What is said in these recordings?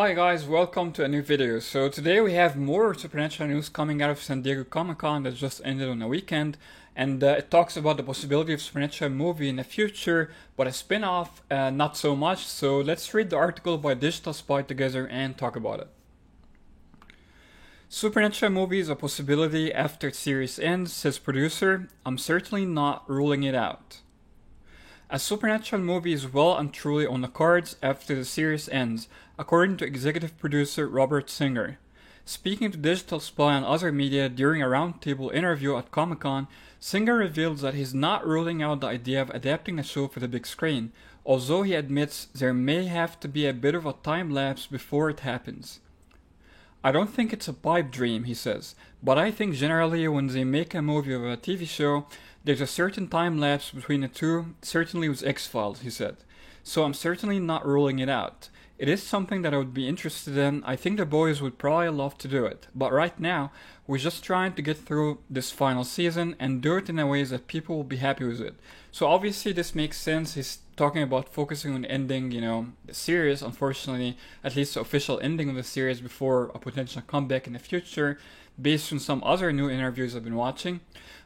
Hi guys, welcome to a new video. So today we have more Supernatural news coming out of San Diego Comic-Con that just ended on the weekend, and it talks about the possibility of Supernatural movie in the future, but a spin-off, not so much. So let's read the article by Digital Spy together and talk about it. Supernatural movie is a possibility after the series ends, says producer. I'm certainly not ruling it out. A Supernatural movie is well and truly on the cards after the series ends, according to executive producer Robert Singer. Speaking to Digital Spy and other media during a roundtable interview at Comic-Con, Singer reveals that he's not ruling out the idea of adapting the show for the big screen, although he admits there may have to be a bit of a time lapse before it happens. I don't think it's a pipe dream, he says, but I think generally when they make a movie or a TV show, there's a certain time lapse between the two, certainly with X-Files, he said. So I'm certainly not ruling it out. It is something that I would be interested in. I think the boys would probably love to do it. But right now, we're just trying to get through this final season and do it in a way that people will be happy with it. So obviously this makes sense. He's talking about focusing on ending, the series. Unfortunately, at least the official ending of the series before a potential comeback in the future, based on some other new interviews I've been watching.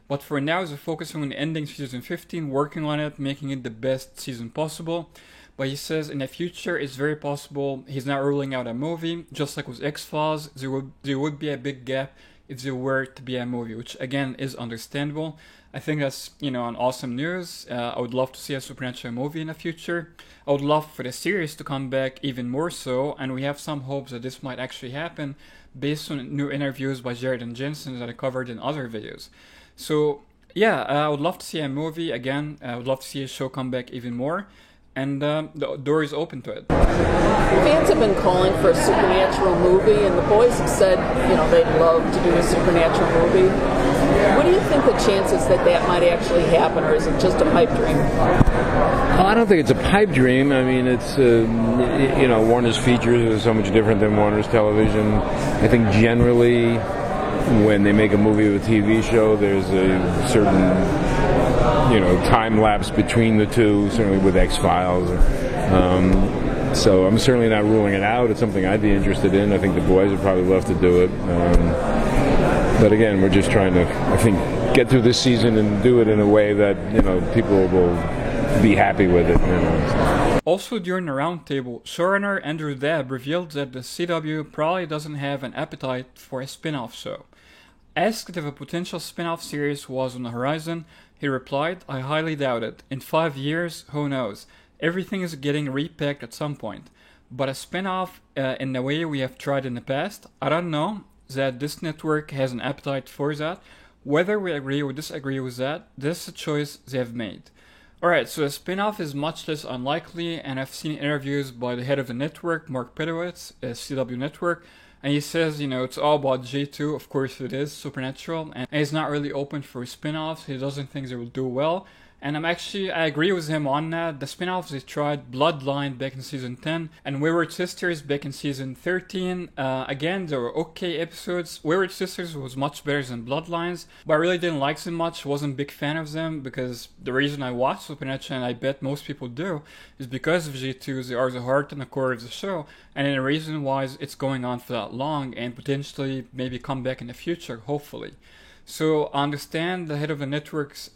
But for now, they're focusing on ending season 15, working on it, making it the best season possible. But he says in the future, it's very possible he's not ruling out a movie. Just like with X-Files, there would be a big gap if there were to be a movie, which again is understandable. I think that's, an awesome news. I would love to see a Supernatural movie in the future. I would love for the series to come back even more so, and we have some hopes that this might actually happen based on new interviews by Jared and Jensen that I covered in other videos. So, yeah, I would love to see a movie again. I would love to see a show come back even more. And the door is open to it. Fans have been calling for a Supernatural movie, and the boys have said, they'd love to do a Supernatural movie. What do you think the chances that might actually happen, or is it just a pipe dream? I don't think it's a pipe dream. I mean, it's, Warner's features are so much different than Warner's television. I think generally when they make a movie or a TV show, there's a certain time lapse between the two, certainly with X-Files. So I'm certainly not ruling it out. It's something I'd be interested in. I think the boys would probably love to do it. But again, we're just trying to, I think, get through this season and do it in a way that, people will be happy with it. Also during the roundtable, showrunner Andrew Dabb revealed that the CW probably doesn't have an appetite for a spin-off show. Asked if a potential spin-off series was on the horizon, he replied, I highly doubt it. In 5 years, who knows? Everything is getting repacked at some point. But a spin-off in the way we have tried in the past, I don't know that this network has an appetite for that. Whether we agree or disagree with that, this is a choice they have made. Alright, so a spin-off is much less unlikely, and I've seen interviews by the head of the network, Mark Pedowitz, CW Network, and he says, it's all about J2, of course it is, Supernatural, and he's not really open for spin-offs. He doesn't think they will do well. And I agree with him on that. The spin-offs they tried, Bloodline back in season 10, and Wayward Sisters back in season 13. Again, they were okay episodes. Wayward Sisters was much better than Bloodlines, but I really didn't like them much. Wasn't a big fan of them, because the reason I watched Supernatural, and I bet most people do, is because of G2. They are the heart and the core of the show, and the reason why it's going on for that long, and potentially maybe come back in the future, hopefully. So I understand the head of the network's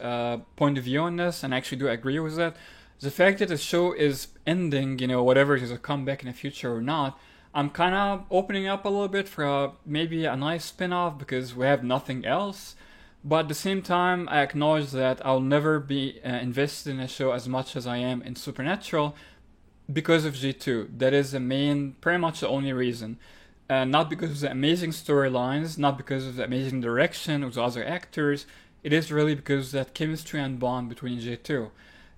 point of view on this, and I actually do agree with that. The fact that the show is ending, whatever it is, a comeback in the future or not, I'm kind of opening up a little bit for maybe a nice spin-off because we have nothing else. But at the same time, I acknowledge that I'll never be invested in a show as much as I am in Supernatural because of G2. That is pretty much the only reason. Not because of the amazing storylines, not because of the amazing direction of the other actors. It is really because of that chemistry and bond between J2.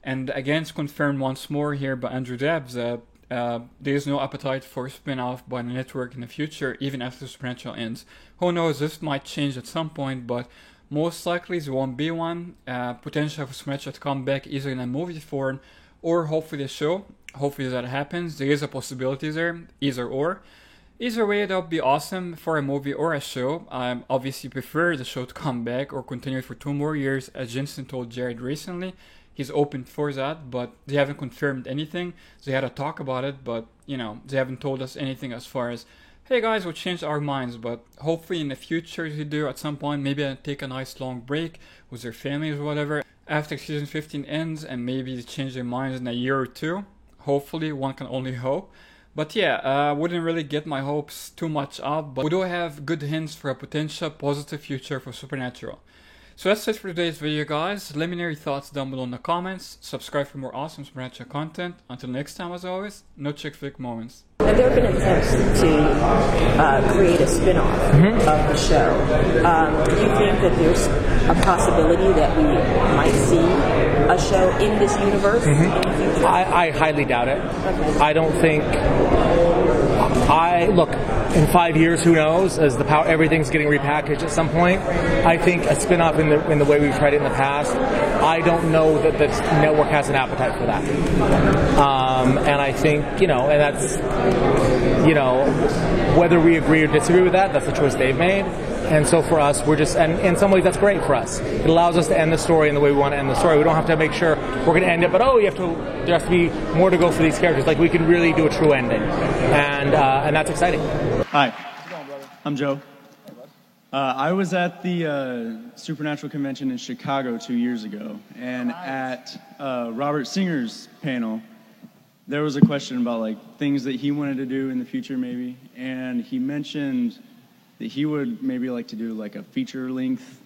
And again, it's confirmed once more here by Andrew Dabb that there is no appetite for a spin-off by the network in the future, even after Supernatural ends. Who knows, this might change at some point, but most likely there won't be one. Potential for Supernatural to come back either in a movie form or hopefully a show. Hopefully that happens. There is a possibility there, either or. Either way, that would be awesome for a movie or a show. I obviously prefer the show to come back or continue for 2 more years, as Jensen told Jared recently. he's open for that, but they haven't confirmed anything. They had a talk about it, but they haven't told us anything as far as, hey guys, we changed our minds. But hopefully in the future they do at some point. Maybe I take a nice long break with their families or whatever after season 15 ends, and maybe they change their minds in a year or two. Hopefully, one can only hope. But yeah, I wouldn't really get my hopes too much up, but we do have good hints for a potential positive future for Supernatural. So that's it for today's video, guys. Let me know your thoughts down below in the comments. Subscribe for more awesome Supernatural content. Until next time, as always, no chick flick moments. Now, there have been attempts to create a spin-off of the show. Do you think that there's a possibility that we might see a show in this universe in the future? I highly doubt it. Okay. I don't think... Look, in 5 years, who knows? As everything's getting repackaged at some point. I think a spin-off in the way we've tried it in the past, I don't know that the network has an appetite for that. And I think, and that's... whether we agree or disagree with that, that's the choice they've made. And so for us, we're just, and in some ways that's great for us. It allows us to end the story in the way we want to end the story. We don't have to make sure we're going to end it, but there has to be more to go for these characters. Like, we can really do a true ending. And that's exciting. Hi, I'm Joe. I was at the Supernatural Convention in Chicago 2 years ago, and at Robert Singer's panel, there was a question about like things that he wanted to do in the future maybe, and he mentioned that he would maybe like to do like a feature-length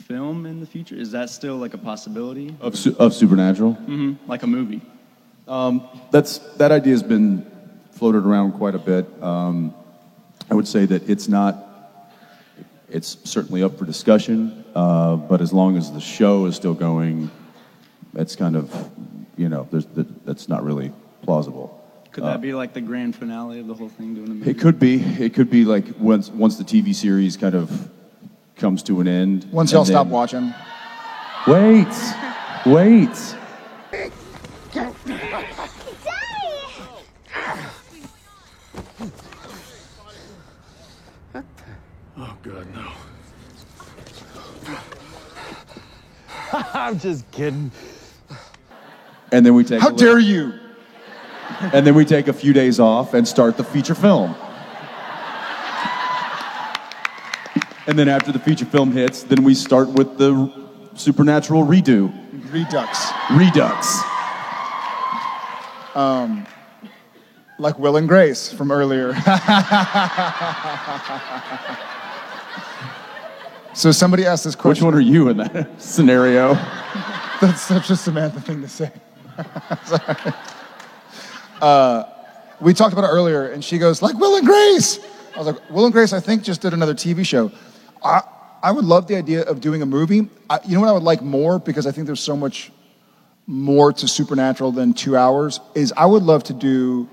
film in the future. Is that still like a possibility? Of Supernatural? Mm-hmm. Like a movie? That idea has been floated around quite a bit. I would say that it's certainly up for discussion, but as long as the show is still going, that's kind of, that's not really plausible. Could that be like the grand finale of the whole thing, doing a movie? It could be. It could be like once the TV series kind of comes to an end. Once y'all stop watching. Wait. Oh, God, no. I'm just kidding. And then we take. How dare you? And then we take a few days off and start the feature film. And then after the feature film hits, then we start with the Supernatural redo. Redux. Like Will and Grace from earlier. So somebody asked this question. Which one are you in that scenario? That's such a Samantha thing to say. Sorry. We talked about it earlier, and she goes, like Will and Grace. I was like, Will and Grace, I think, just did another TV show. I would love the idea of doing a movie. You know what I would like more, because I think there's so much more to Supernatural than 2 hours, is I would love to do,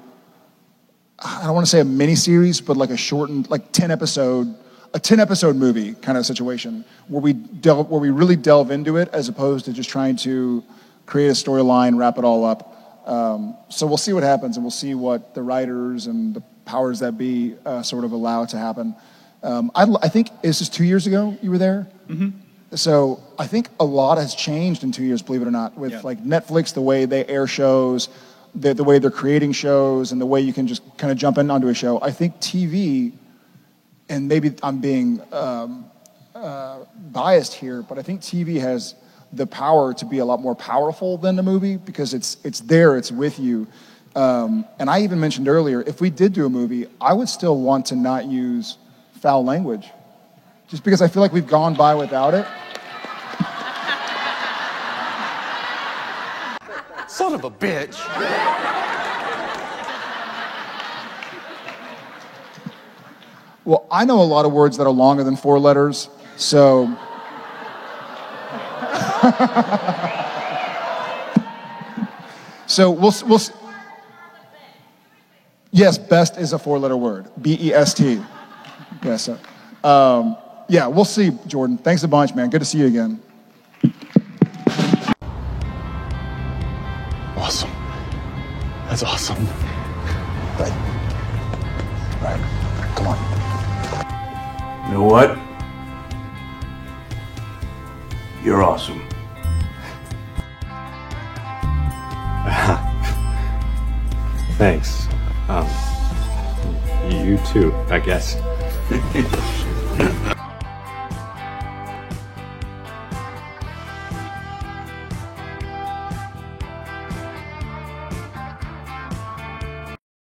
I don't want to say a mini-series, but like a shortened, like 10-episode movie kind of situation, where we really delve into it, as opposed to just trying to create a storyline, wrap it all up. So we'll see what happens, and we'll see what the writers and the powers that be sort of allow it to happen. I think, is this 2 years ago you were there? Mm-hmm. So I think a lot has changed in 2 years, believe it or not, with like Netflix, the way they air shows, the way they're creating shows, and the way you can just kind of jump in onto a show. I think TV, and maybe I'm being biased here, but I think TV has the power to be a lot more powerful than the movie, because it's there, it's with you. And I even mentioned earlier, if we did do a movie, I would still want to not use foul language, just because I feel like we've gone by without it. Son of a bitch. Well, I know a lot of words that are longer than 4 letters, so... So we'll yes, best is a 4-letter word. B-E-S-T. Yes. Yeah, we'll see, Jordan. Thanks a bunch, man. Good to see you again. Awesome. That's awesome. Right. Come on. You know what? You're awesome. Thanks. You too, I guess.